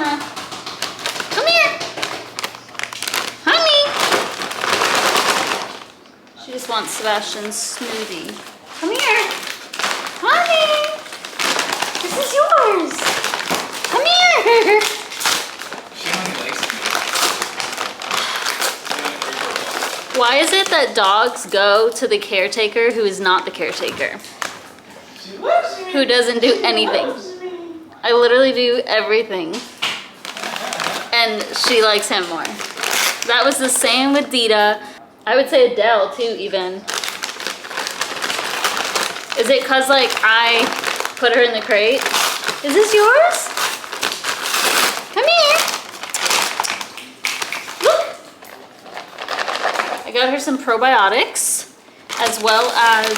camera. Come here. Honey. She just wants Sebastian's smoothie. Come here. Honey. This is yours. Come here. She only likes me. Why is it that dogs go to the caretaker who is not the caretaker? She loves me. Who doesn't do anything? I literally do everything. And she likes him more. That was the same with Dita. I would say Adele too, even. Is it cause like I put her in the crate? Is this yours? Come here. Look. I got her some probiotics as well as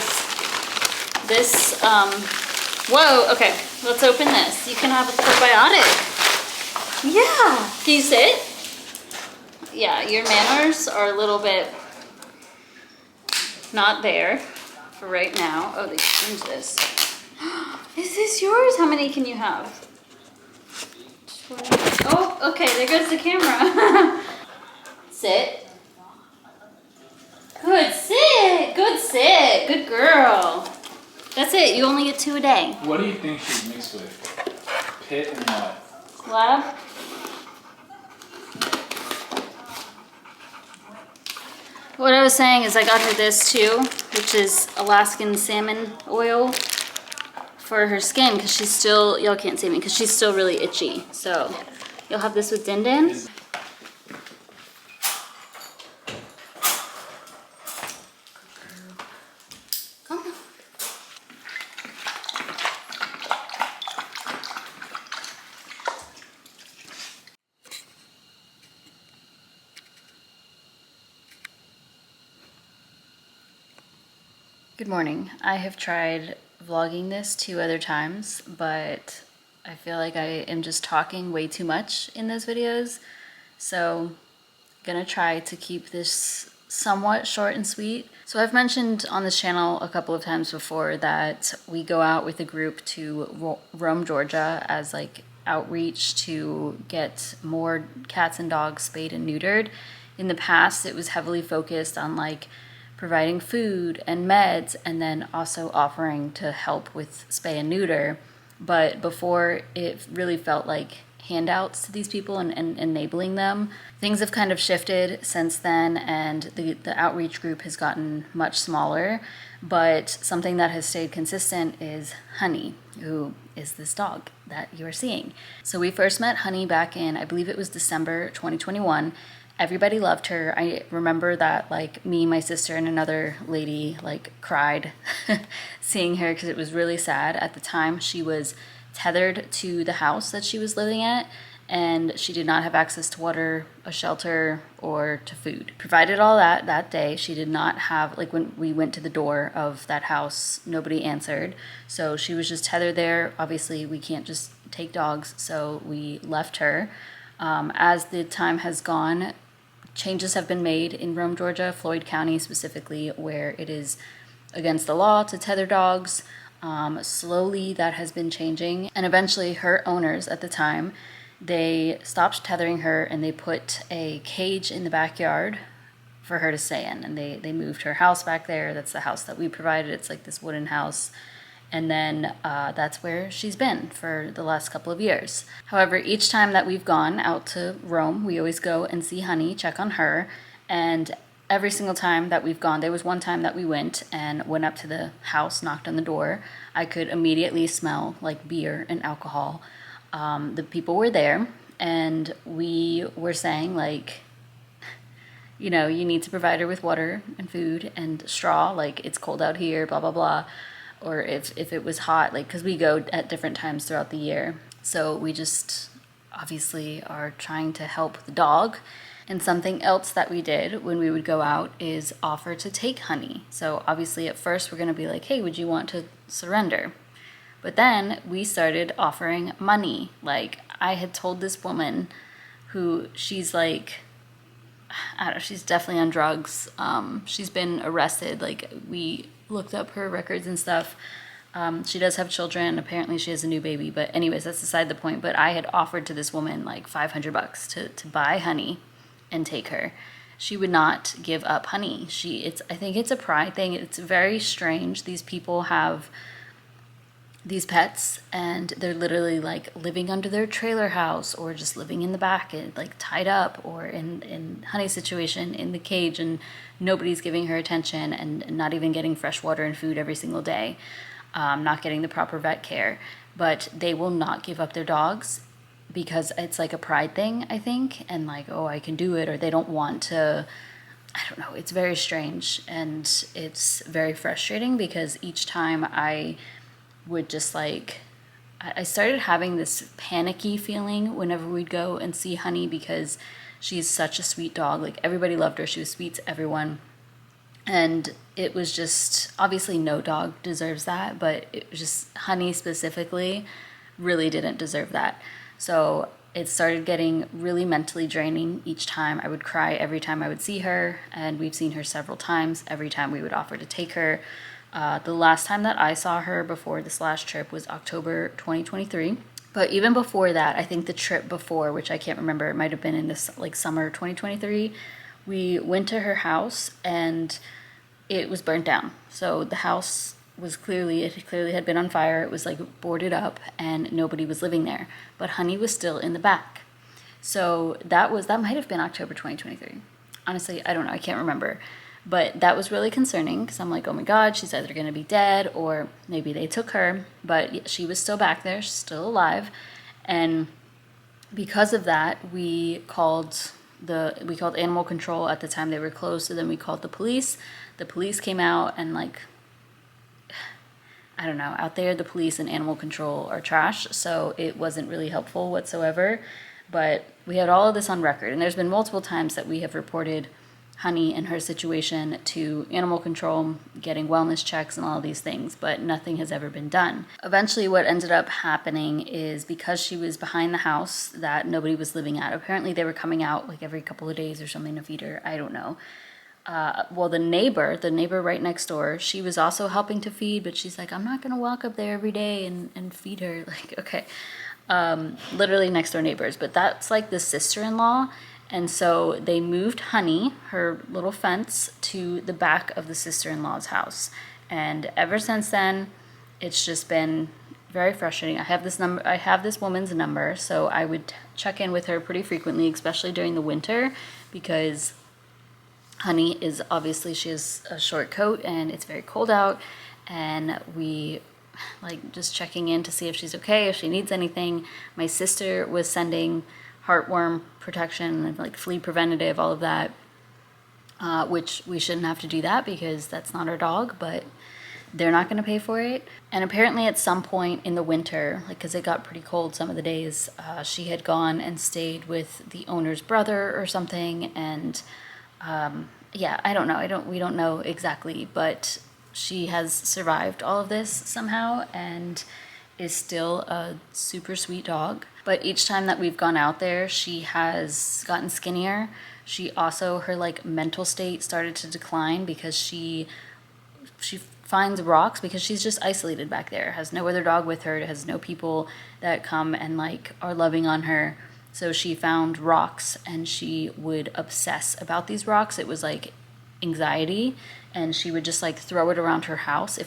this, whoa, okay, let's open this. You can have a probiotic. Yeah, can you sit? Yeah, your manners are a little bit not there for right now. Oh, they changed this. Is this yours? How many can you have? 20. Oh, okay, there goes the camera. Sit. Good sit, good girl. That's it, you only get 2 a day. What do you think she's mixed with? Pit and what? Lab? What I was saying is I got her this too, which is Alaskan salmon oil for her skin because she's still, y'all can't see me, because she's still really itchy. So you'll have this with Din Din. Come on. Good morning. I have tried vlogging this 2 other times, but I feel like I am just talking way too much in those videos. So I'm gonna try to keep this somewhat short and sweet. So I've mentioned on this channel a couple of times before that we go out with a group to Rome, Georgia as like outreach to get more cats and dogs spayed and neutered. In the past, it was heavily focused on like providing food and meds and then also offering to help with spay and neuter. But before, it really felt like handouts to these people and enabling them. Things have kind of shifted since then, and the outreach group has gotten much smaller, but something that has stayed consistent is Honey, who is this dog that you're seeing. So we first met Honey back in, I believe it was December 2021. Everybody loved her. I remember that like me, my sister, and another lady like cried seeing her because it was really sad. At the time, she was tethered to the house that she was living at, and she did not have access to water, a shelter, or to food. Provided all that day, she did not have, like when we went to the door of that house, nobody answered. So she was just tethered there. Obviously, we can't just take dogs, so we left her. As the time has gone, changes have been made in Rome, Georgia, Floyd County specifically, where it is against the law to tether dogs. Slowly that has been changing, and eventually her owners at the time, they stopped tethering her and they put a cage in the backyard for her to stay in, and they moved her house back there. That's the house that we provided. It's like this wooden house. And then that's where she's been for the last couple of years. However, each time that we've gone out to Rome, we always go and see Honey, check on her. And every single time that we've gone, there was one time that we went up to the house, knocked on the door. I could immediately smell like beer and alcohol. The people were there, and we were saying like, you know, you need to provide her with water and food and straw, like it's cold out here, blah, blah, blah. Or if it was hot, like, because we go at different times throughout the year. So we just obviously are trying to help the dog. And something else that we did when we would go out is offer to take Honey. So obviously at first we're going to be like, hey, would you want to surrender? But then we started offering money. Like, I had told this woman who she's like, I don't know, she's definitely on drugs. She's been arrested. Like, we looked up her records and stuff. She does have children. Apparently she has a new baby, but anyways, that's beside the point. But I had offered to this woman like $500 to buy Honey and take her. She would not give up Honey. I think it's a pride thing. It's very strange. These people have these pets and they're literally like living under their trailer house or just living in the back and like tied up, or in Honey's situation in the cage, and nobody's giving her attention and not even getting fresh water and food every single day, not getting the proper vet care. But they will not give up their dogs because it's like a pride thing, I think, and like, oh, I can do it, or they don't want to. I don't know. It's very strange and it's very frustrating because each time I would just like, I started having this panicky feeling whenever we'd go and see Honey because she's such a sweet dog. Like everybody loved her. She was sweet to everyone. And it was just, obviously no dog deserves that, but it was just Honey specifically really didn't deserve that. So it started getting really mentally draining each time. I would cry every time I would see her, and we've seen her several times every time we would offer to take her. The last time that I saw her before this last trip was October 2023. But even before that, I think the trip before, which I can't remember, it might have been in this like summer 2023, we went to her house and it was burnt down. So the house was it clearly had been on fire. It was like boarded up and nobody was living there. But Honey was still in the back. So that might have been October 2023. Honestly, I don't know. I can't remember. But that was really concerning because I'm like, oh my God, she's either going to be dead or maybe they took her. But she was still back there, she's still alive. And because of that, we called animal control. At the time they were closed, so then we called the police. The police came out, and like, I don't know, out there the police and animal control are trash, so it wasn't really helpful whatsoever. But we had all of this on record, and there's been multiple times that we have reported Honey and her situation to animal control, getting wellness checks and all of these things, but nothing has ever been done. Eventually what ended up happening is, because she was behind the house that nobody was living at, apparently they were coming out like every couple of days or something to feed her, I don't know. Well, the neighbor right next door, she was also helping to feed, but she's like, I'm not gonna walk up there every day and feed her. Like, okay. Literally next door neighbors, but that's like the sister-in-law. And so they moved Honey, her little fence, to the back of the sister-in-law's house. And ever since then, it's just been very frustrating. I have this woman's number, so I would check in with her pretty frequently, especially during the winter, because Honey is obviously, she has a short coat and it's very cold out, and we like just checking in to see if she's okay, if she needs anything. My sister was sending heartworm protection and like flea preventative, all of that, which we shouldn't have to do that because that's not our dog, but they're not going to pay for it. And apparently at some point in the winter, like because it got pretty cold some of the days, she had gone and stayed with the owner's brother or something. And yeah, I don't know. We don't know exactly, but she has survived all of this somehow and is still a super sweet dog. But each time that we've gone out there, she has gotten skinnier. She also, her like mental state started to decline because she finds rocks, because she's just isolated back there, has no other dog with her, has no people that come and like are loving on her. So she found rocks and she would obsess about these rocks. It was like anxiety, and she would just like throw it around her house.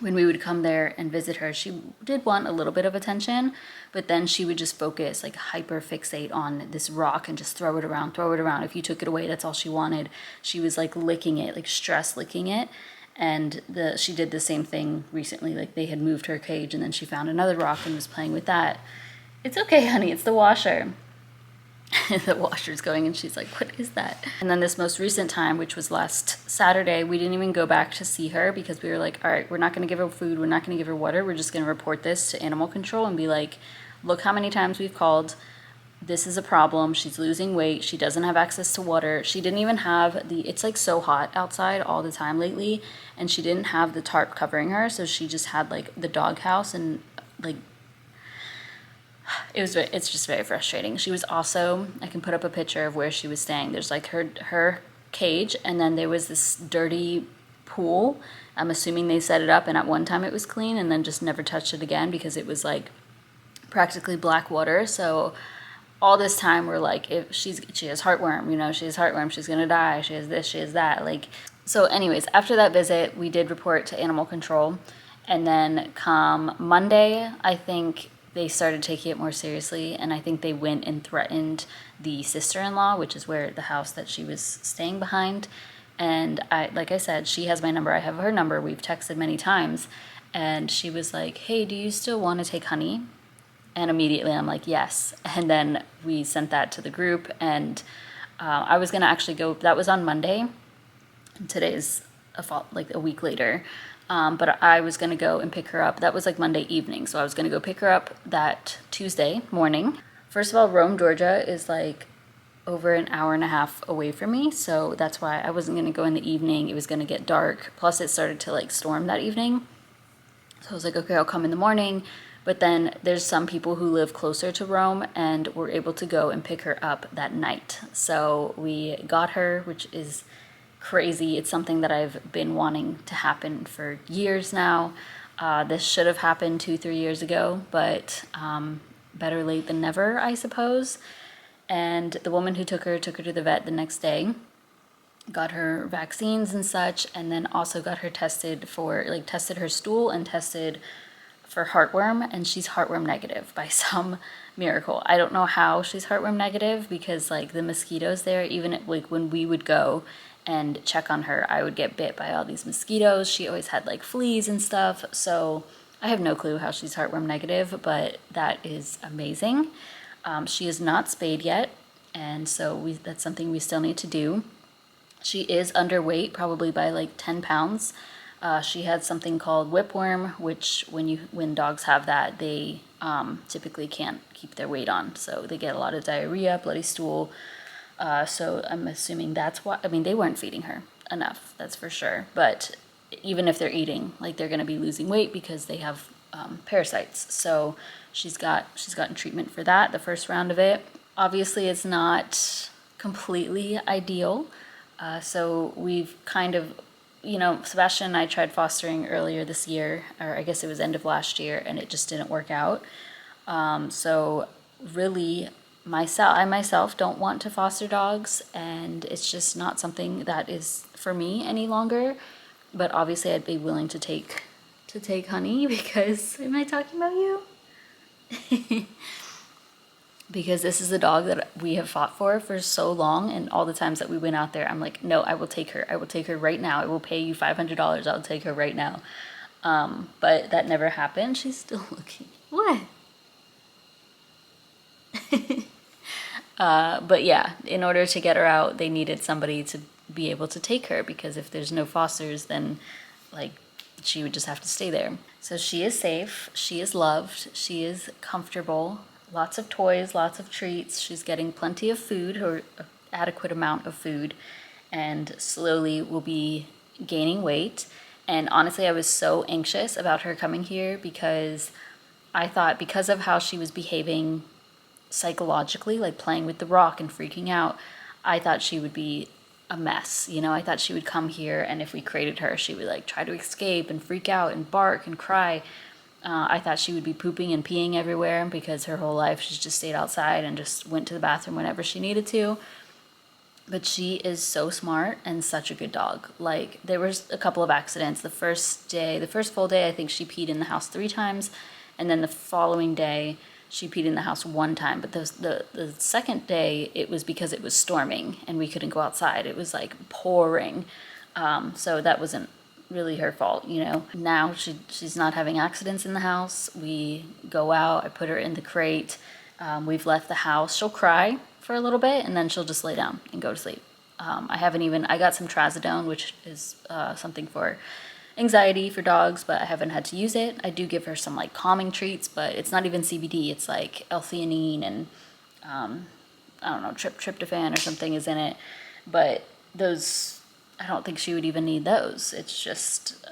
When we would come there and visit her, she did want a little bit of attention, but then she would just focus, like hyper fixate on this rock and just throw it around. If you took it away, that's all she wanted. She was like licking it, like stress licking it. And she did the same thing recently. Like they had moved her cage and then she found another rock and was playing with that. It's okay, honey, it's the washer. The washer's going, and she's like, what is that? And then this most recent time, which was last Saturday, we didn't even go back to see her because we were like, all right, we're not going to give her food, we're not going to give her water, we're just going to report this to animal control and be like, look how many times we've called, this is a problem, she's losing weight, she doesn't have access to water, she didn't even have it's like so hot outside all the time lately, and she didn't have the tarp covering her, so she just had like the doghouse, and like it's just very frustrating. She was also, I can put up a picture of where she was staying. There's like her cage, and then there was this dirty pool. I'm assuming they set it up and at one time it was clean and then just never touched it again because it was like practically black water. So all this time we're like, if she has heartworm, you know, she has heartworm, she's gonna die, she has this, she has that. Like, so anyways, after that visit, we did report to animal control. And then come Monday, I think they started taking it more seriously. And I think they went and threatened the sister-in-law, which is where the house that she was staying behind. And like I said, she has my number, I have her number, we've texted many times. And she was like, hey, do you still want to take Honey? And immediately I'm like, yes. And then we sent that to the group. And I was going to actually go, that was on Monday. Today's like a week later. But I was going to go and pick her up. That was like Monday evening. So I was going to go pick her up that Tuesday morning. First of all, Rome, Georgia is like over an hour and a half away from me. So that's why I wasn't going to go in the evening. It was going to get dark. Plus it started to like storm that evening. So I was like, okay, I'll come in the morning. But then there's some people who live closer to Rome and were able to go and pick her up that night. So we got her, which is crazy. It's something that I've been wanting to happen for years now. This should have happened 2-3 years ago, but better late than never, I suppose. And the woman who took her to the vet the next day, got her vaccines and such, and then also got her tested for, like, tested her stool and tested for heartworm, and she's heartworm negative by some miracle. I don't know how she's heartworm negative because like the mosquitoes there, even like when we would go and check on her, I would get bit by all these mosquitoes. She always had like fleas and stuff. So I have no clue how she's heartworm negative, but that is amazing. She is not spayed yet, and so that's something we still need to do. She is underweight, probably by like 10 pounds. She had something called whipworm, which when dogs have that, they typically can't keep their weight on. So they get a lot of diarrhea, bloody stool. So I'm assuming that's why. I mean, they weren't feeding her enough, that's for sure. But even if they're eating, like they're going to be losing weight because they have parasites. So she's gotten treatment for that, the first round of it. Obviously, it's not completely ideal. So we've kind of, you know, Sebastian and I tried fostering earlier this year, or I guess it was end of last year, and it just didn't work out. So really, I myself don't want to foster dogs, and it's just not something that is for me any longer. But obviously, I'd be willing to take Honey because, am I talking about you? Because this is a dog that we have fought for so long, and all the times that we went out there, I'm like, no, I will take her. I will take her right now. I will pay you $500. I'll take her right now. But that never happened. She's still looking. What? But yeah, in order to get her out, they needed somebody to be able to take her, because if there's no fosters, then like she would just have to stay there. So she is safe. She is loved. She is comfortable. Lots of toys, lots of treats. She's getting plenty of food, or an adequate amount of food, and slowly will be gaining weight. And honestly, I was so anxious about her coming here because I thought, because of how she was behaving psychologically, like playing with the rock and freaking out, I thought she would be a mess. You know, I thought she would come here, and if we crated her, she would like try to escape and freak out and bark and cry. I thought she would be pooping and peeing everywhere because her whole life she's just stayed outside and just went to the bathroom whenever she needed to. But she is so smart and such a good dog. Like, there was a couple of accidents. The first full day, I think she peed in the house 3 times. And then the following day, she peed in the house 1 time. But the second day, it was because it was storming and we couldn't go outside. It was like pouring. So that wasn't really her fault, you know. Now she's not having accidents in the house. We go out, I put her in the crate. We've left the house. She'll cry for a little bit and then she'll just lay down and go to sleep. I got some trazodone, which is something for anxiety for dogs, but I haven't had to use it. I do give her some like calming treats, but it's not even CBD. It's like L-theanine and I don't know, tryptophan or something is in it. But those, I don't think she would even need those. It's just,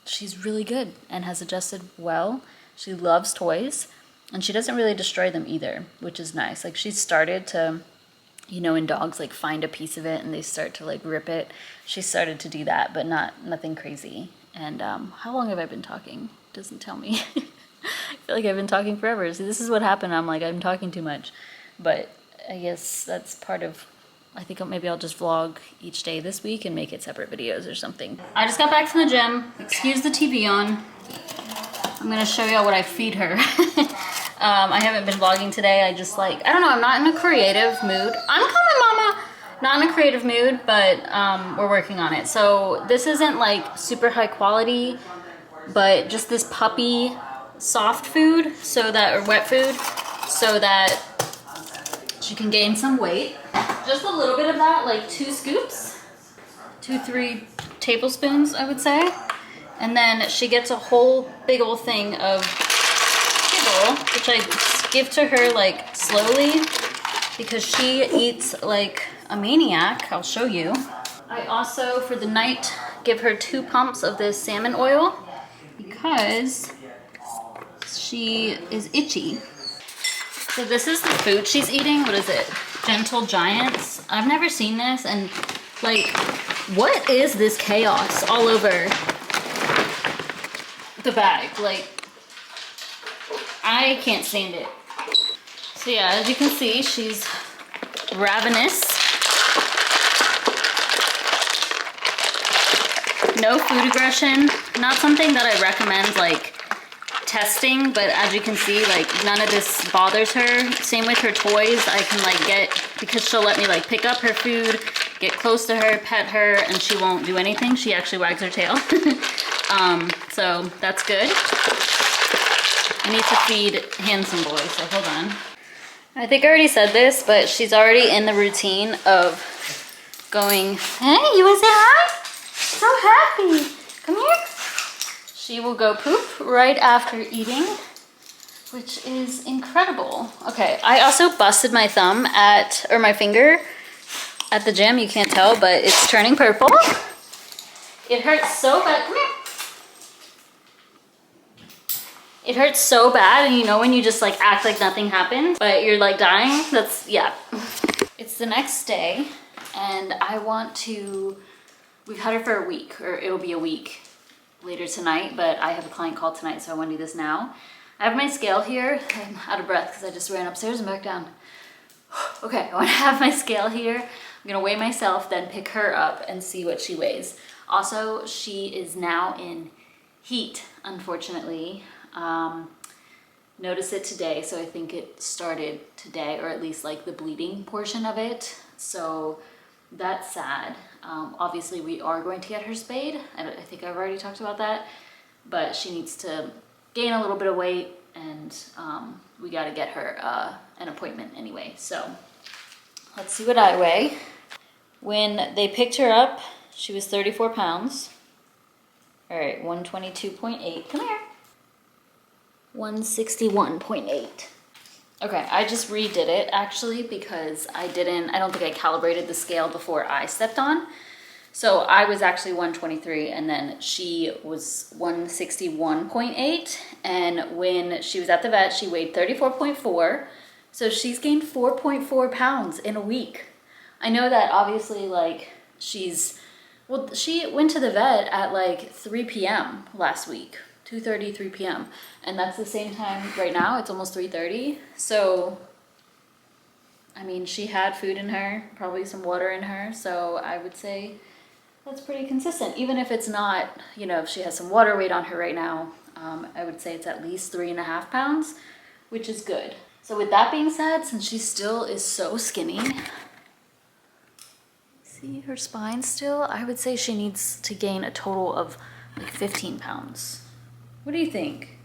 she's really good and has adjusted well. She loves toys, and she doesn't really destroy them either, which is nice. Like, she's started to you know, when dogs like find a piece of it and they start to like rip it. She started to do that, but nothing crazy. And how long have I been talking? Doesn't tell me. I feel like I've been talking forever. See, this is what happened. I'm like, I'm talking too much. But I guess that's part of, I think maybe I'll just vlog each day this week and make it separate videos or something. I just got back from the gym. Excuse the TV on. I'm gonna show y'all what I feed her. I haven't been vlogging today. I just like, I don't know, I'm not in a creative mood. I'm coming, mama. Not in a creative mood, but we're working on it. So this isn't like super high quality, but just this puppy soft food, so that, or wet food, so that she can gain some weight. Just a little bit of that, like 2 scoops, 2-3 tablespoons, I would say. And then she gets a whole big old thing of kibble, which I give to her like slowly because she eats like a maniac. I'll show you. I also, for the night, give her 2 pumps of this salmon oil because she is itchy. So this is the food she's eating. What is it? Gentle Giants. I've never seen this, and like, what is this chaos all over the bag? Like, I can't stand it. So yeah, as you can see, she's ravenous. No food aggression. Not something that I recommend like testing, but as you can see, like none of this bothers her. Same with her toys. I can like get, because she'll let me like pick up her food, get close to her, pet her, and she won't do anything. She actually wags her tail. So that's good. I need to feed Handsome Boy, so hold on. I think I already said this, but she's already in the routine of going, hey, you wanna say hi? So happy. Come here. She will go poop right after eating, which is incredible. Okay, I also busted my thumb or my finger at the gym. You can't tell, but it's turning purple. It hurts so bad. Come here. It hurts so bad, and you know when you just like act like nothing happened, but you're like dying? That's, yeah. It's the next day, and I want to, we've had her for a week, or it'll be a week later tonight, but I have a client call tonight, so I want to do this now. I have my scale here. I'm out of breath because I just ran upstairs and back down. Okay, I want to have my scale here. I'm gonna weigh myself, then pick her up and see what she weighs. Also, she is now in heat, unfortunately. Noticed it today, so I think it started today, or at least like the bleeding portion of it. So that's sad. Obviously we are going to get her spayed. I think I've already talked about that, but she needs to gain a little bit of weight, and we got to get her an appointment anyway. So let's see what I weigh. When they picked her up, she was 34 pounds. All right, 122.8. Come here. 161.8. Okay, I just redid it actually because I don't think I calibrated the scale before I stepped on. So I was actually 123, and then she was 161.8. And when she was at the vet, she weighed 34.4. So she's gained 4.4 pounds in a week. I know that obviously like she went to the vet at like 3 p.m. last week. 2:30, 3 p.m. And that's the same time right now. It's almost 3:30. So, I mean, she had food in her, probably some water in her. So I would say that's pretty consistent. Even if it's not, you know, if she has some water weight on her right now, I would say it's at least 3.5 pounds, which is good. So with that being said, since she still is so skinny, see her spine still, I would say she needs to gain a total of like 15 pounds. What do you think?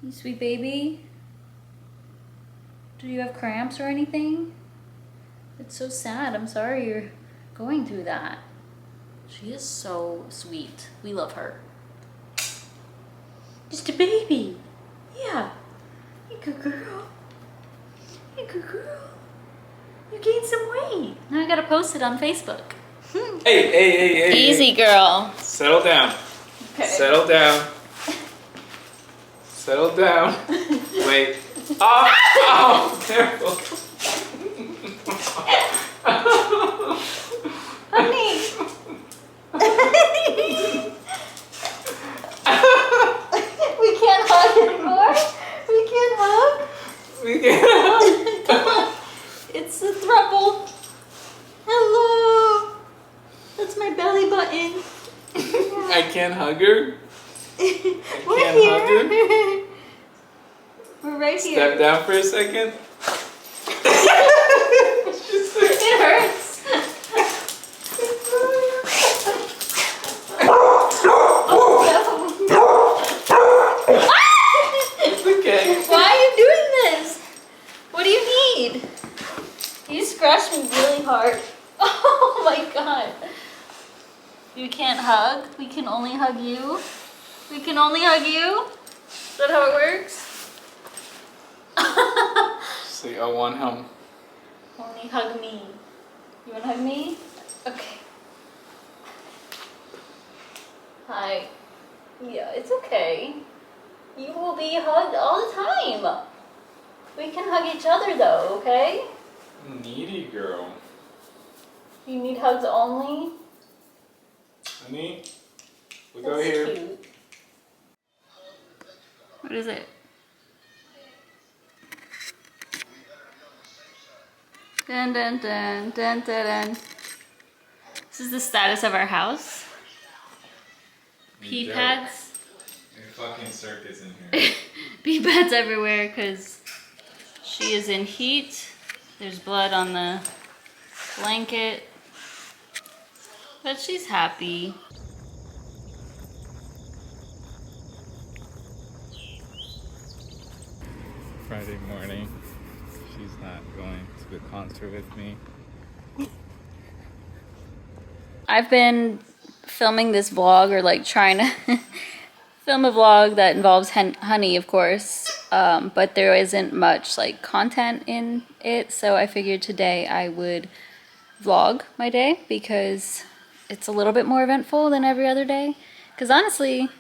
You sweet baby? Do you have cramps or anything? It's so sad. I'm sorry you're going through that. She is so sweet. We love her. Just a baby. Yeah. You good girl. You good girl. You gained some weight. Now I gotta post it on Facebook. Hey. Easy, girl. Settle down. Okay. Settle down. Settle down. Wait. Oh, careful. It's a throuple. Hello. That's my belly button. I can't hug her. We're can't here. hug her. We're right here. Step down for a second. It hurts. It's okay. Why are you doing this? What do you need? You scratched me really hard. Oh my god. You can't hug? We can only hug you? We can only hug you? Is that how it works? See, I want him. Only hug me. You wanna hug me? Okay. Hi. Yeah, it's okay. You will be hugged all the time. We can hug each other though, okay? Needy girl. You need hugs only? Honey, we That's go here. cute. What is it? Dun dun dun dun dun dun. This is the status of our house. Pee pads. A fucking circus in here. Pee pads everywhere because she is in heat. There's blood on the blanket. But she's happy. Friday morning. She's not going to the concert with me. I've been filming this vlog, or like trying to film a vlog that involves honey, of course, but there isn't much like content in it, so I figured today I would vlog my day because it's a little bit more eventful than every other day. Because honestly,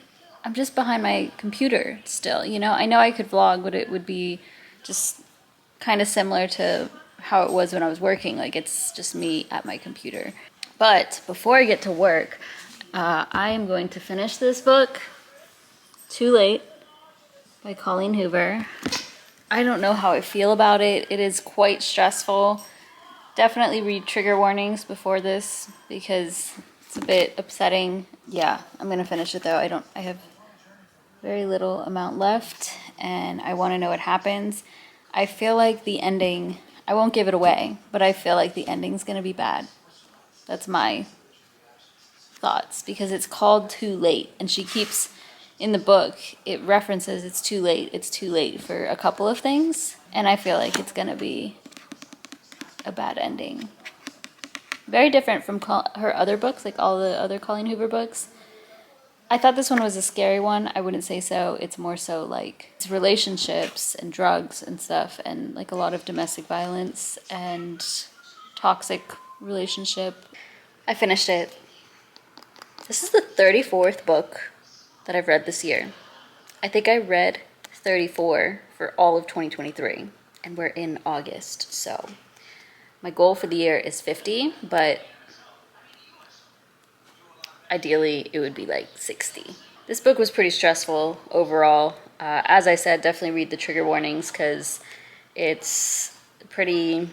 I'm just behind my computer still, you know? I know I could vlog, but it would be just kind of similar to how it was when I was working. Like, it's just me at my computer. But before I get to work, I am going to finish this book, Too Late, by Colleen Hoover. I don't know how I feel about it. It is quite stressful. Definitely read trigger warnings before this because it's a bit upsetting. Yeah, I'm gonna finish it though. I have very little amount left and I want to know what happens. I feel like the ending, I won't give it away, but I feel like the ending's gonna be bad. That's my thoughts because it's called Too Late, and she keeps in the book, it references it's too late for a couple of things, and I feel like it's gonna be a bad ending. Very different from her other books, like all the other Colleen Hoover books. I thought this one was a scary one. I wouldn't say so. It's more so like it's relationships and drugs and stuff, and like a lot of domestic violence and toxic relationship. I finished it. This is the 34th book that I've read this year. I think I read 34 for all of 2023, and we're in August, so my goal for the year is 50, but ideally it would be like 60. This book was pretty stressful overall. As I said, definitely read the trigger warnings because it's pretty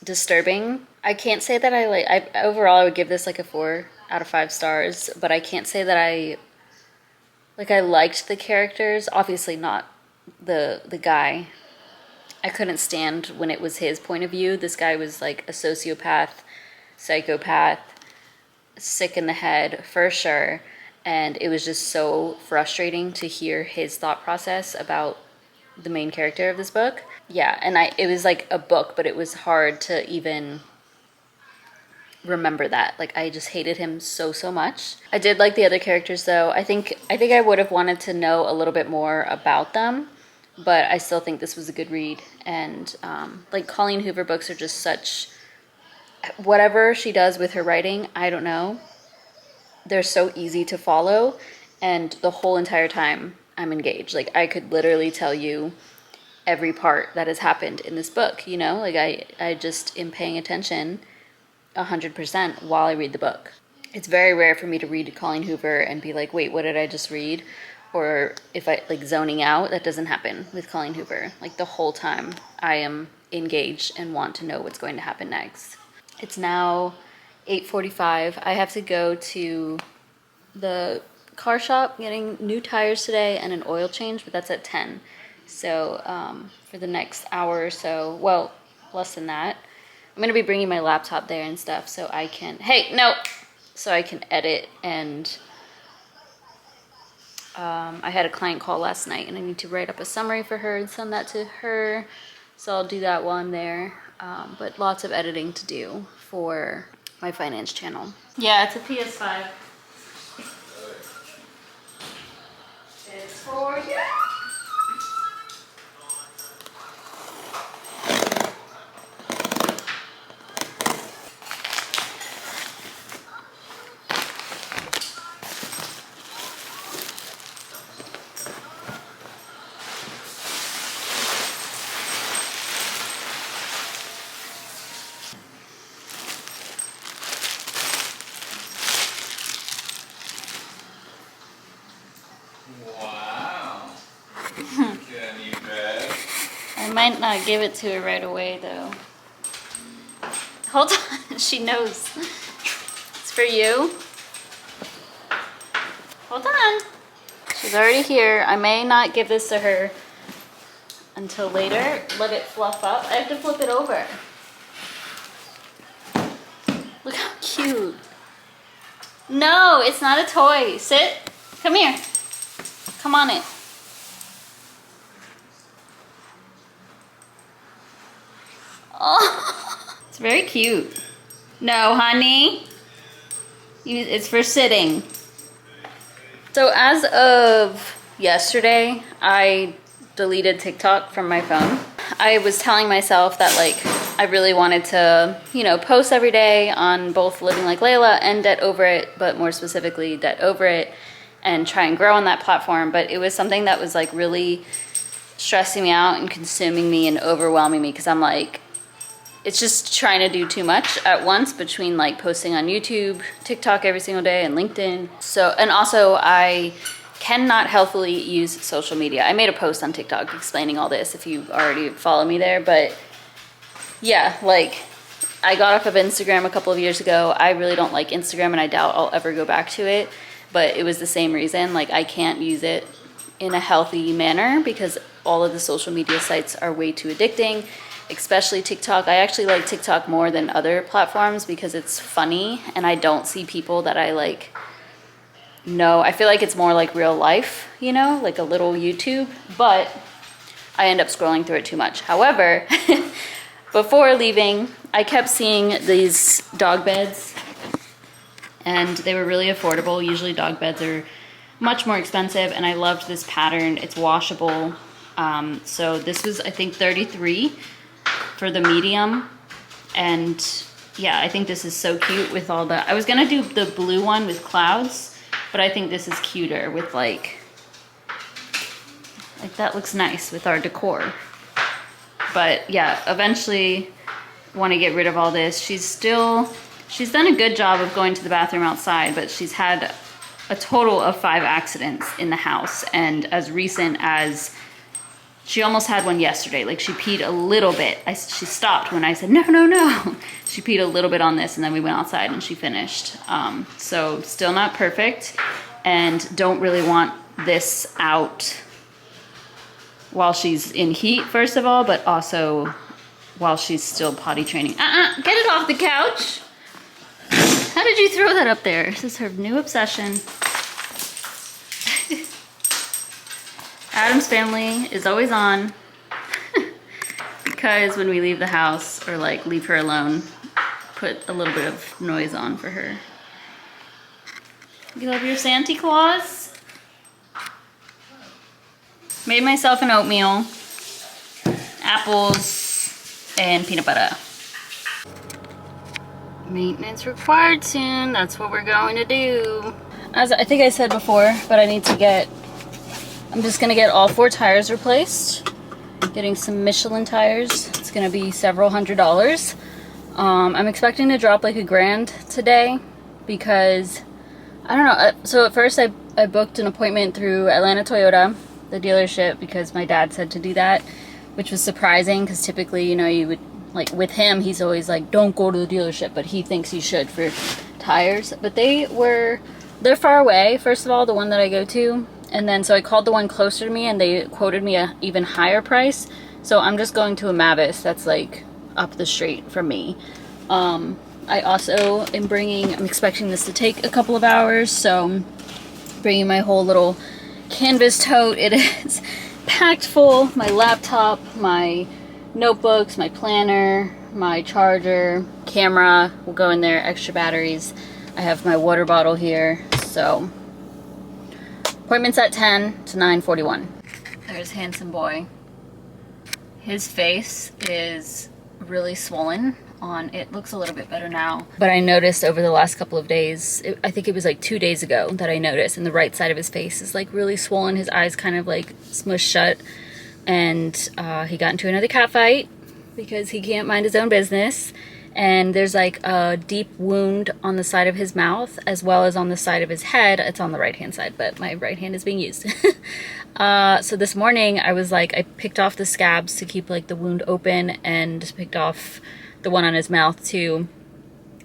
disturbing. I can't say that overall I would give this like a 4 out of 5 stars, but I can't say that I liked the characters. Obviously not the guy. I couldn't stand when it was his point of view. This guy was like a sociopath, psychopath, sick in the head for sure, and it was just so frustrating to hear his thought process about the main character of this book. Yeah, and it was like a book, but it was hard to even remember that. Like, I just hated him so much. I did like the other characters though. I think I would have wanted to know a little bit more about them, but I still think this was a good read. And like Colleen Hoover books are just such, whatever she does with her writing, I don't know, they're so easy to follow, and the whole entire time I'm engaged. Like, I could literally tell you every part that has happened in this book, you know? Like, I just am paying attention 100% while I read the book. It's very rare for me to read Colleen Hoover and be like, wait, what did I just read? or if I like zoning out. That doesn't happen with Colleen Hoover. Like the whole time I am engaged and want to know what's going to happen next. It's now 8:45. I have to go to the car shop getting new tires today and an oil change, but that's at 10. So for the next hour or so, well, less than that, I'm gonna be bringing my laptop there and stuff so I can, hey, no! So I can edit, and I had a client call last night and I need to write up a summary for her and send that to her. So I'll do that while I'm there. But lots of editing to do for my finance channel. Yeah, it's a PS5. It's for you. Wow. Get a new bed. I might not give it to her right away though. Hold on, she knows. It's for you. Hold on. She's already here. I may not give this to her until later. Let it fluff up. I have to flip it over. Look how cute. No, it's not a toy. Sit. Come here. Come on it. Oh, it's very cute. No, honey. It's for sitting. So as of yesterday, I deleted TikTok from my phone. I was telling myself that like I really wanted to, you know, post every day on both Living Like Layla and Debt Over It, but more specifically Debt Over It, and try and grow on that platform. But it was something that was like really stressing me out and consuming me and overwhelming me, because I'm like, it's just trying to do too much at once between like posting on YouTube, TikTok every single day, and LinkedIn. So, and also I cannot healthily use social media. I made a post on TikTok explaining all this if you already follow me there, but yeah, like I got off of Instagram a couple of years ago. I really don't like Instagram and I doubt I'll ever go back to it, but it was the same reason. Like I can't use it in a healthy manner because all of the social media sites are way too addicting, especially TikTok. I actually like TikTok more than other platforms because it's funny and I don't see people that I like know. I feel like it's more like real life, you know, like a little YouTube, but I end up scrolling through it too much. However, before leaving, I kept seeing these dog beds and they were really affordable. Usually dog beds are much more expensive, and I loved this pattern. It's washable. So this was, I think, $33 for the medium. And yeah, I think this is so cute with all the, I was gonna do the blue one with clouds, but I think this is cuter with like that looks nice with our decor. But yeah, eventually want to get rid of all this. She's done a good job of going to the bathroom outside, but she's had a total of 5 accidents in the house. And as recent as, she almost had one yesterday. Like she peed a little bit. She stopped when I said, no, no, no. She peed a little bit on this and then we went outside and she finished. So still not perfect, and don't really want this out while she's in heat, first of all, but also while she's still potty training. Get it off the couch. How did you throw that up there? This is her new obsession. Adam's family is always on because when we leave the house or like leave her alone, put a little bit of noise on for her. You love your Santa Claus? Made myself an oatmeal, apples, and peanut butter. Maintenance required soon. That's what we're going to do. As I think I said before, but I need to get, I'm just gonna get all 4 tires replaced. Getting some Michelin tires. It's gonna be several $100s. I'm expecting to drop like $1,000 today because, I don't know, so at first I I booked an appointment through Atlanta Toyota, the dealership, because my dad said to do that, which was surprising because typically, you know, you would, like with him, he's always like, don't go to the dealership, but he thinks you should for tires. But they're far away, first of all, the one that I go to. And then so I called the one closer to me and they quoted me a even higher price. So I'm just going to a Mavis that's like up the street from me. I also am I'm expecting this to take a couple of hours, so I'm bringing my whole little canvas tote. It is packed full. My laptop, my notebooks, my planner, my charger, camera will go in there, extra batteries. I have my water bottle here. So appointment's at 10 to 9:41. There's handsome boy. His face is really swollen on. It looks a little bit better now, but I noticed over the last couple of days, I think it was like 2 days ago that I noticed, and the right side of his face is like really swollen. His eyes kind of like smushed shut, and he got into another cat fight because he can't mind his own business. And there's like a deep wound on the side of his mouth as well as on the side of his head. It's on the right hand side, but my right hand is being used. So this morning I was like, I picked off the scabs to keep like the wound open and picked off the one on his mouth too.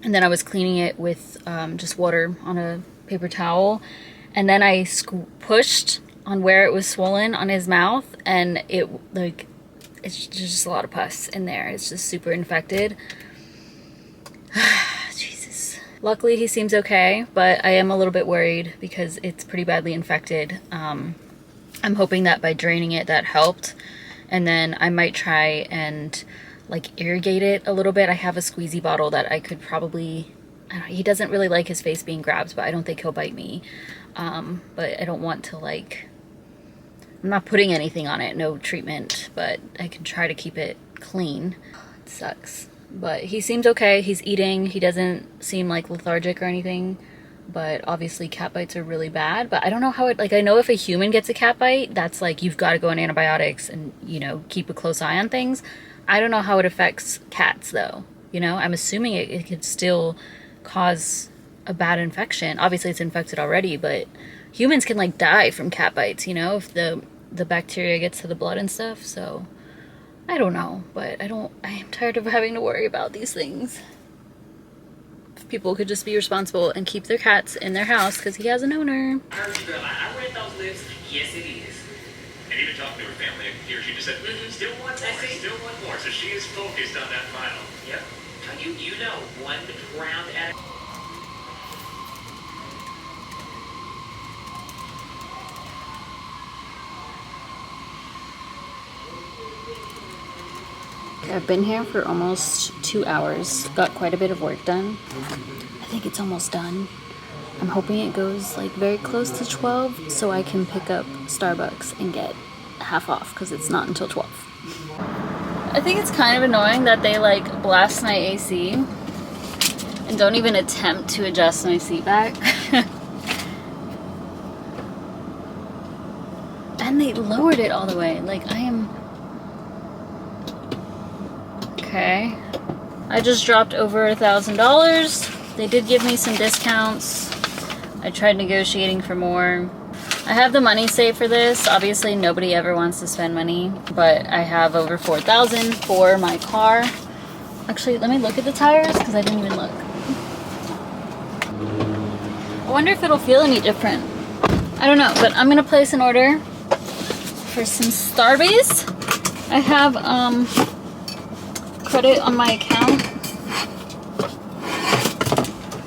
And then I was cleaning it with just water on a paper towel. And then I pushed on where it was swollen on his mouth, and it's just a lot of pus in there. It's just super infected. Jesus. Luckily he seems okay, but I am a little bit worried because it's pretty badly infected. I'm hoping that by draining it that helped, and then I might try and like irrigate it a little bit. I have a squeezy bottle that I could probably, he doesn't really like his face being grabbed, but I don't think he'll bite me. But I don't want to like, I'm not putting anything on it, no treatment, but I can try to keep it clean. It sucks. But he seems okay. He's eating. He doesn't seem like lethargic or anything. But obviously cat bites are really bad. But I don't know how it, like, I know if a human gets a cat bite, that's like, you've got to go on antibiotics and, you know, keep a close eye on things. I don't know how it affects cats though. You know, I'm assuming it could still cause a bad infection. Obviously it's infected already, but humans can like die from cat bites, you know, if the bacteria gets to the blood and stuff. So I don't know, but I am tired of having to worry about these things. If people could just be responsible and keep their cats in their house because he has an owner. I read those lips. Yes, it is. And even talking to her family, he or she just said, Still one more. still one more. So she is focused on that final. Yep. You know, one round at a I've been here for almost 2 hours. Got quite a bit of work done. I think it's almost done. I'm hoping it goes like very close to 12 so I can pick up Starbucks and get half off because it's not until 12. I think it's kind of annoying that they like blast my AC and don't even attempt to adjust my seat back. And they lowered it all the way. Like I am... Okay. I just dropped over $1,000. They did give me some discounts. I tried negotiating for more. I have the money saved for this. Obviously nobody ever wants to spend money, but I have over $4,000 for my car. Actually, let me look at the tires because I didn't even look. I wonder if it'll feel any different. I don't know, but I'm gonna place an order for some Starbucks. I have credit on my account.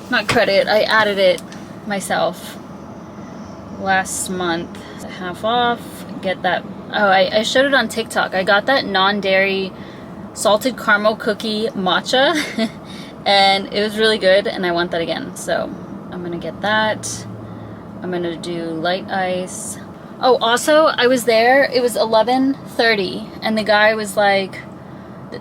Not credit, I added it myself last month. Half off, get that. Oh, I showed it on TikTok. I got that non-dairy salted caramel cookie matcha and it was really good and I want that again. So I'm gonna get that. I'm gonna do light ice. Oh, also I was there, it was 11:30 and the guy was like,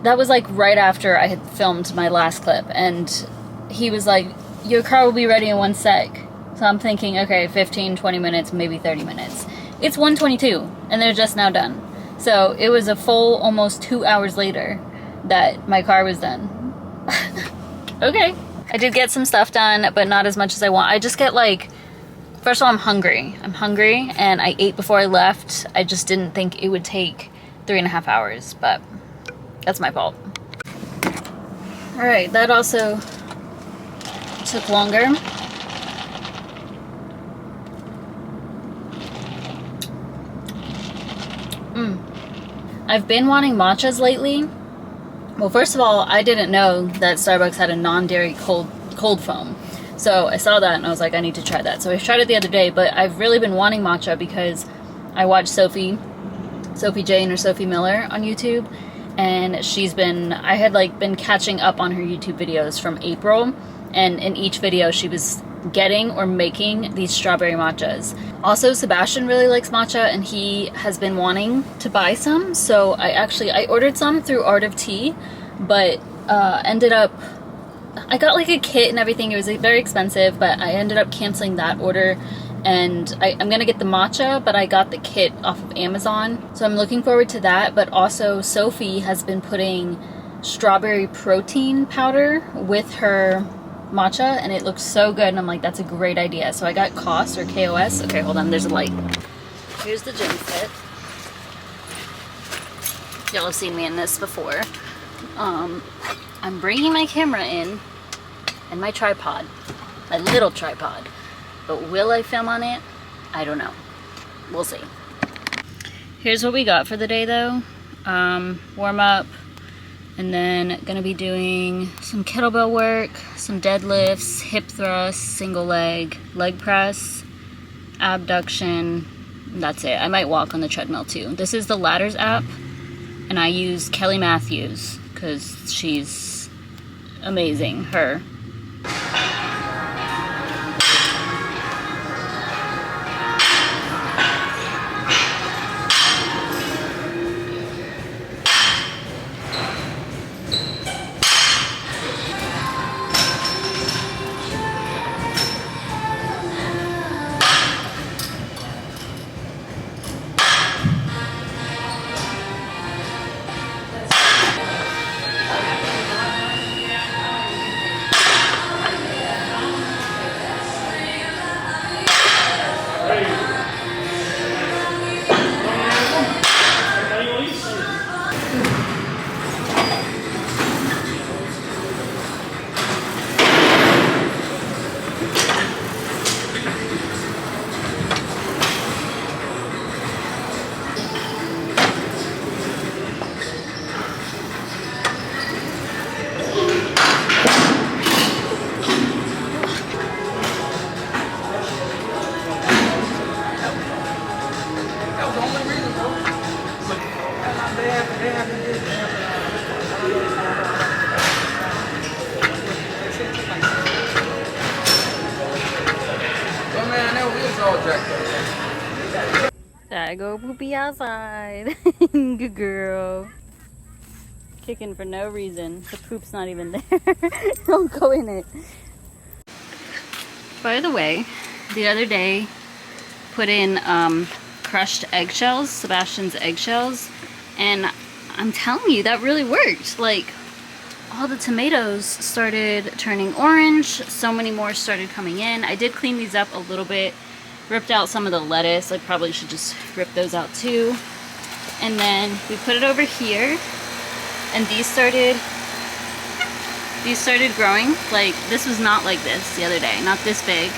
that was like right after I had filmed my last clip, and he was like, your car will be ready in 1 sec. So I'm thinking, okay, 15, 20 minutes, maybe 30 minutes. It's 1:22 and they're just now done. So it was a full almost 2 hours later that my car was done. Okay. I did get some stuff done, but not as much as I want. I just get like First of all, I'm hungry. I'm hungry, and I ate before I left. I just didn't think it would take 3.5 hours, but that's my fault. All right, that also took longer. I've been wanting matchas lately. Well, first of all, I didn't know that Starbucks had a non-dairy cold foam. So I saw that and I was like, I need to try that. So I tried it the other day, but I've really been wanting matcha because I watched Sophie Jane or Sophie Miller on YouTube, and I had like been catching up on her YouTube videos from April, and in each video she was getting or making these strawberry matchas. Also, Sebastian really likes matcha and he has been wanting to buy some, so I ordered some through Art of Tea, but ended up, I got like a kit and everything. It was very expensive, but I ended up canceling that order, and I'm gonna get the matcha, but I got the kit off of Amazon, so I'm looking forward to that. But also Sophie has been putting strawberry protein powder with her matcha, and it looks so good, and I'm like, that's a great idea. So I got KOS or KOS. Okay, hold on, there's a light. Here's the gym fit. Y'all have seen me in this before. I'm bringing my camera in and my tripod, my little tripod, but will I film on it? I don't know. We'll see. Here's what we got for the day though. Warm up, and then gonna be doing some kettlebell work, some deadlifts, hip thrusts, single leg press, abduction. That's it. I might walk on the treadmill too. This is the Ladders app, and I use Kelly Matthews because she's amazing. Her. Gotta go poopy outside. Good girl. Kicking for no reason. The poop's not even there. Don't go in it. By the way, the other day, put in crushed eggshells, Sebastian's eggshells, and I'm telling you, that really worked. Like, all the tomatoes started turning orange, so many more started coming in. I did clean these up a little bit, ripped out some of the lettuce. I probably should just rip those out too. And then we put it over here, and these started growing. Like, this was not like this the other day, not this big.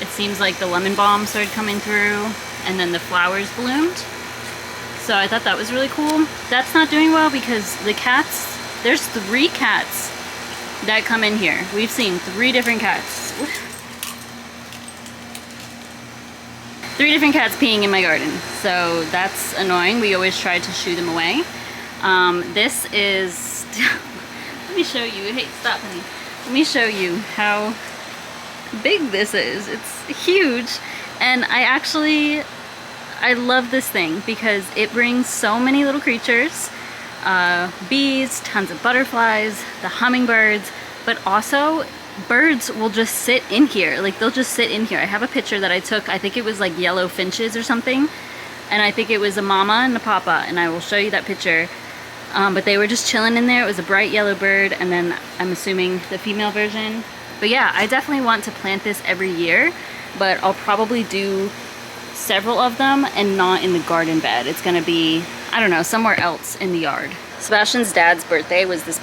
It seems like the lemon balm started coming through, and then the flowers bloomed. So I thought that was really cool. That's not doing well because the cats, there's 3 cats that come in here. We've seen 3 different cats. 3 different cats peeing in my garden. So that's annoying. We always try to shoo them away. This is, let me show you. Hey, stop, honey. Let me show you how big this is. It's huge. And I love this thing because it brings so many little creatures. Bees, tons of butterflies, the hummingbirds, but also birds will just sit in here. Like, they'll just sit in here. I have a picture that I took. I think it was like yellow finches or something. And I think it was a mama and a papa, and I will show you that picture. But they were just chilling in there. It was a bright yellow bird, and then I'm assuming the female version. But yeah, I definitely want to plant this every year. but I'll probably do several of them and not in the garden bed. It's gonna be, I don't know, somewhere else in the yard. Sebastian's dad's birthday was it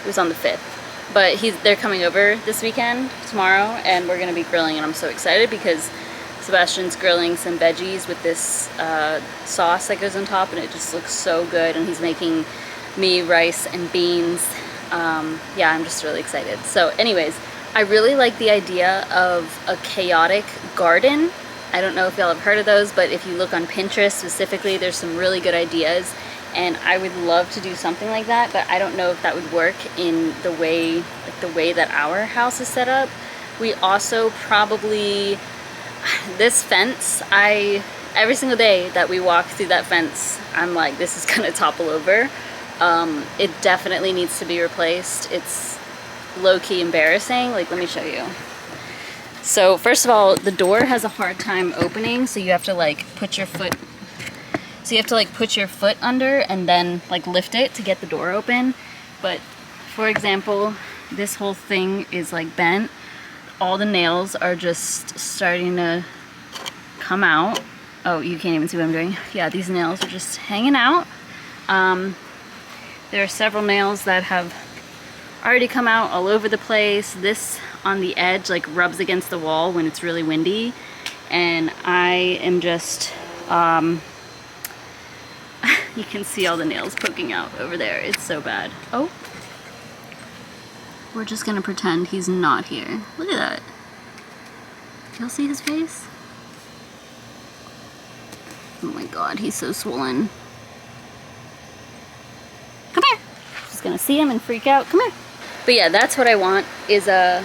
was on the 5th. But they're coming over this weekend, tomorrow, and we're gonna be grilling, and I'm so excited because Sebastian's grilling some veggies with this sauce that goes on top, and it just looks so good, and he's making me rice and beans. Yeah, I'm just really excited. So anyways, I really like the idea of a chaotic garden. I don't know if y'all have heard of those, but if you look on Pinterest specifically, there's some really good ideas, and I would love to do something like that, but I don't know if that would work in the way that our house is set up. We also probably, this fence, every single day that we walk through that fence, I'm like, this is gonna topple over. It definitely needs to be replaced. It's low-key embarrassing. Like, let me show you. So first of all, the door has a hard time opening, so you have to like put your foot under and then like lift it to get the door open. But for example, this whole thing is like bent. All the nails are just starting to come out. Oh, you can't even see what I'm doing. Yeah, these nails are just hanging out. There are several nails that have already come out all over the place. This on the edge like rubs against the wall when it's really windy, and I am just you can see all the nails poking out over there. It's so bad. Oh, we're just gonna pretend he's not here. Look at that. Y'all see his face? Oh my god, he's so swollen. Come here. Just gonna see him and freak out. Come here. But yeah, that's what I want, is a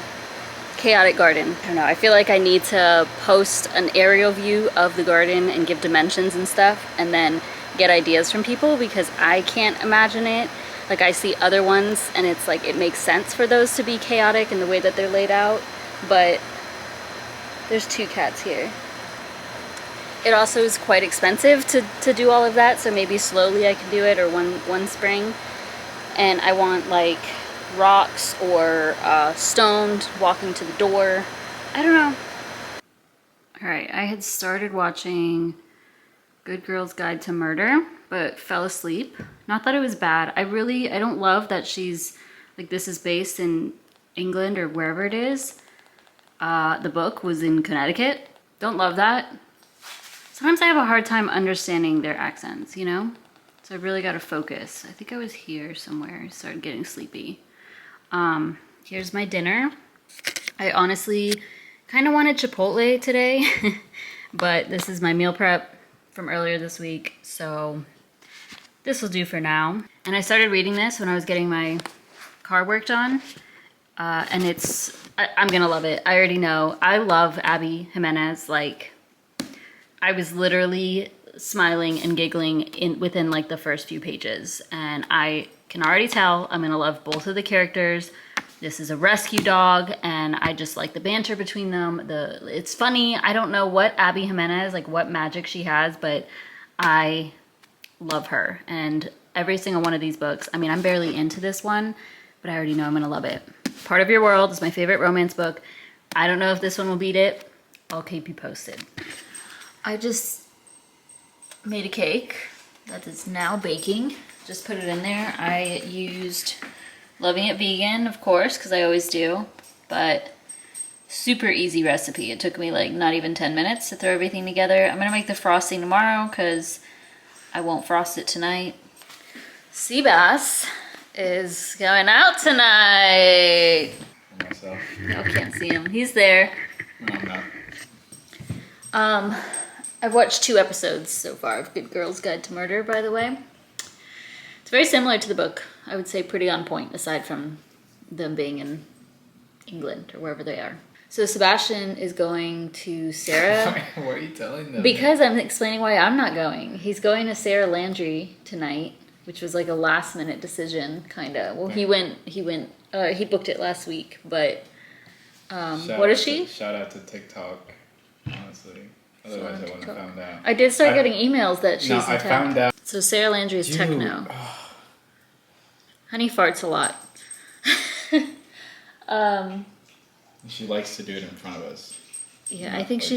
chaotic garden. I don't know, I feel like I need to post an aerial view of the garden and give dimensions and stuff, and then get ideas from people, because I can't imagine it. Like, I see other ones and it's like it makes sense for those to be chaotic in the way that they're laid out, but there's 2 cats here. It also is quite expensive to do all of that, so maybe slowly I can do it, or one spring. And I want like rocks or stoned walking to the door. I don't know. Alright, I had started watching Good Girl's Guide to Murder, but fell asleep. Not that it was bad. I don't love that she's, like, this is based in England or wherever it is. The book was in Connecticut. Don't love that. Sometimes I have a hard time understanding their accents, you know? So I really gotta focus. I think I was here somewhere. I started getting sleepy. Here's my dinner. I honestly kind of wanted Chipotle today, but this is my meal prep from earlier this week, so this will do for now. And I started reading this when I was getting my car worked on, and I'm gonna love it. I already know. I love Abby Jimenez. Like, I was literally smiling and giggling within like the first few pages, and I can already tell I'm gonna love both of the characters. This is a rescue dog, and I just like the banter between them. It's funny. I don't know what Abby Jimenez, like what magic she has, but I love her. And every single one of these books, I mean, I'm barely into this one, but I already know I'm gonna love it. Part of Your World is my favorite romance book. I don't know if this one will beat it. I'll keep you posted. I just made a cake that is now baking. Just put it in there. I used Loving It Vegan, of course, because I always do, but super easy recipe. It took me like not even 10 minutes to throw everything together. I'm gonna make the frosting tomorrow because I won't frost it tonight. Seabass is going out tonight. Myself. Y'all can't see him. He's there. No, I'm not. I've watched 2 episodes so far of Good Girl's Guide to Murder, by the way. It's very similar to the book. I would say pretty on point, aside from them being in England or wherever they are. So Sebastian is going to Sarah. Why are you telling them? Because I'm explaining why I'm not going. He's going to Sarah Landry tonight, which was like a last minute decision, kind of. Well, he booked it last week, but what is she? Shout out to TikTok, honestly. Otherwise I wouldn't have found out. I did start getting emails that she's in I tech. found out. So Sarah Landry is techno. Honey farts a lot. She likes to do it in front of us. Yeah, I think she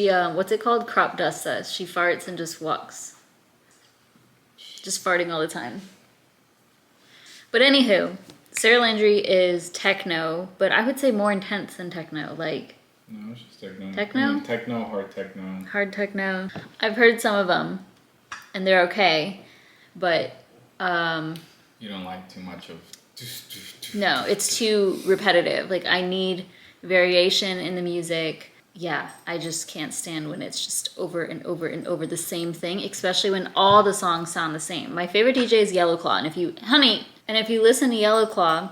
what's it called? Crop dusts us. She farts and just walks. Just farting all the time. But anywho, Sarah Landry is techno, but I would say more intense than techno. Like, No, it's just techno. Techno? I mean, techno, hard techno. hard techno. I've heard some of them, and they're okay, but You don't like too much of. no, it's too repetitive. Like, I need variation in the music. Yeah, I just can't stand when it's just over and over and over the same thing, especially when all the songs sound the same. My favorite DJ is Yellow Claw, and if you listen to Yellow Claw,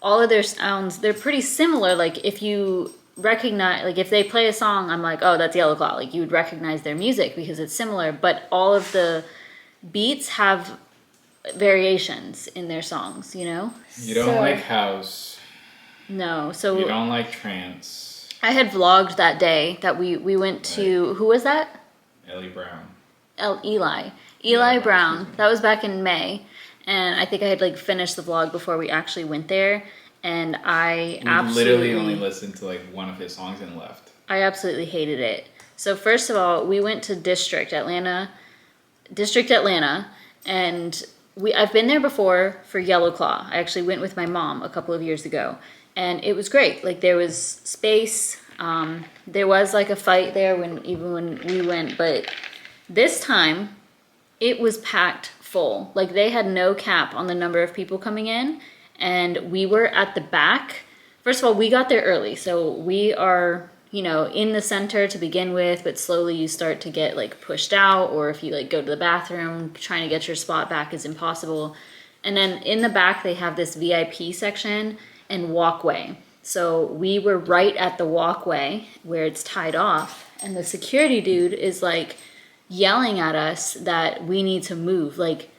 all of their sounds, they're pretty similar. Like, if you recognize, like, if they play a song, I'm like, oh, that's Yellow Claw. Like, you would recognize their music because it's similar, but all of the beats have variations in their songs, you know? You don't like house. No, so You don't like trance. I had vlogged that day that we went to, who was that? Ellie Brown. Eli Yeah, Brown. excuse me. That was back in May, and I think I had like finished the vlog before we actually went there, and I We literally only listened to like one of his songs and left. I absolutely hated it. So first of all, we went to District Atlanta, and I've been there before for Yellow Claw. I actually went with my mom a couple of years ago, and it was great. Like, there was space. There was like a fight there when we went, but this time it was packed full. Like, they had no cap on the number of people coming in, and we were at the back. First of all, we got there early, so we are, you know, in the center to begin with, but slowly you start to get like pushed out, or if you like go to the bathroom, trying to get your spot back is impossible. And then in the back, they have this VIP section and walkway. So we were right at the walkway where it's tied off, and the security dude is like yelling at us that we need to move. Like,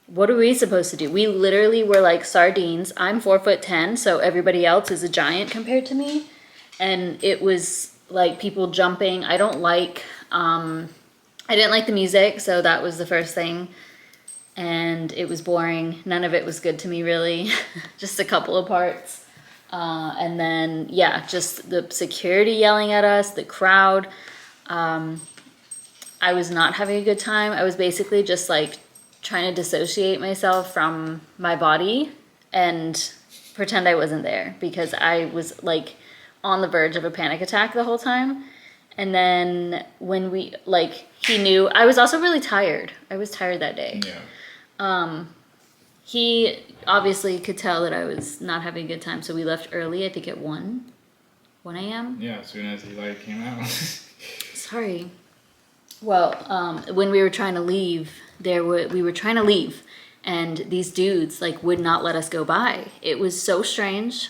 what are we supposed to do? We literally were like sardines. I'm 4'10", so everybody else is a giant compared to me. And it was like people jumping. I didn't like the music, so that was the first thing. And it was boring. None of it was good to me, really. Just a couple of parts. And then, yeah, just the security yelling at us, the crowd. I was not having a good time. I was basically just like trying to dissociate myself from my body and pretend I wasn't there, because I was like on the verge of a panic attack the whole time. And then when he knew, I was also really tired. I was tired that day. Yeah. He obviously could tell that I was not having a good time, so we left early, I think at 1 a.m. Yeah, as soon as he like came out. Sorry. Well, when we were trying to leave, we were trying to leave, and these dudes like would not let us go by. It was so strange.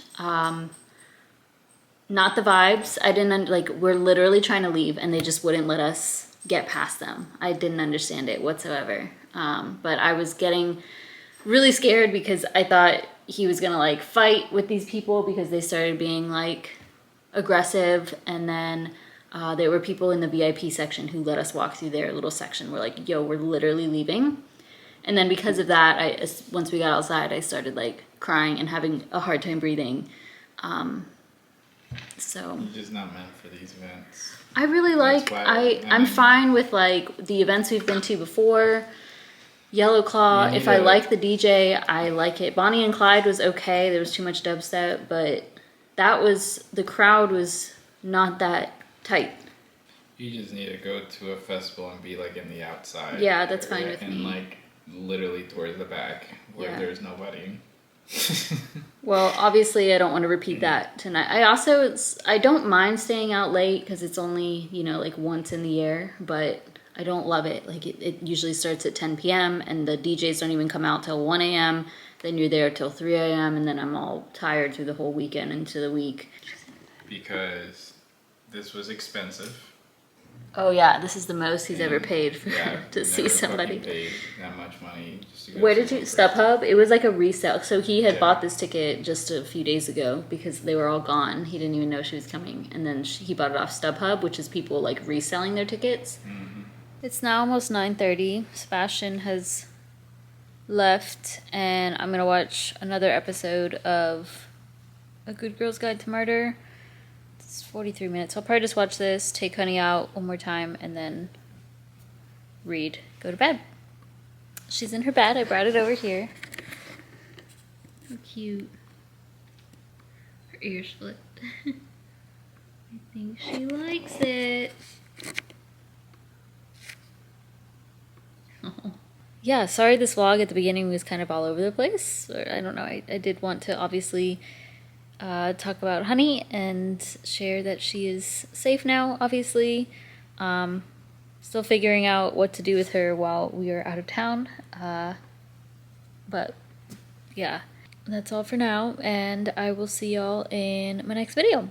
Not the vibes. I didn't we're literally trying to leave, and they just wouldn't let us get past them. I didn't understand it whatsoever. But I was getting really scared because I thought he was gonna like fight with these people, because they started being like aggressive, and then there were people in the VIP section who let us walk through their little section. We're like, yo, we're literally leaving. And then because of that, once we got outside, I started like crying and having a hard time breathing. So You're just not meant for these events. I really like, I'm fine with like the events we've been to before. Yellow Claw, if I like the DJ, I like it. Bonnie and Clyde was okay. There was too much dubstep, but the crowd was not that tight. You just need to go to a festival and be like in the outside. Yeah, that's fine area, with and me. like literally towards the back where Yeah. there's nobody. Well, obviously I don't want to repeat that tonight. I don't mind staying out late because it's only, like once in the year, but I don't love it. Like it usually starts at 10 p.m. and the DJs don't even come out till 1 a.m. Then you're there till 3 a.m. and then I'm all tired through the whole weekend into the week. Because this was expensive. Oh yeah, this is the most he's ever paid for Yeah, to see never somebody. fucking paid that much money just to go Where see did you, one person. StubHub? It was like a resale. So he had Yeah. bought this ticket just a few days ago because they were all gone. He didn't even know she was coming. And then he bought it off StubHub, which is people like reselling their tickets. Mm-hmm. It's now almost 9:30. Sebastian has left, and I'm going to watch another episode of A Good Girl's Guide to Murder. It's It's 43 minutes. I'll probably just watch this, take Honey out one more time, and then read, go to bed. She's in her bed. I brought it over here. How cute. Her ears flipped. I think she likes it. Yeah, sorry this vlog at the beginning was kind of all over the place. Or, I don't know, I did want to obviously talk about Honey and share that she is safe now, obviously. Still figuring out what to do with her while we are out of town. But yeah, that's all for now, and I will see y'all in my next video.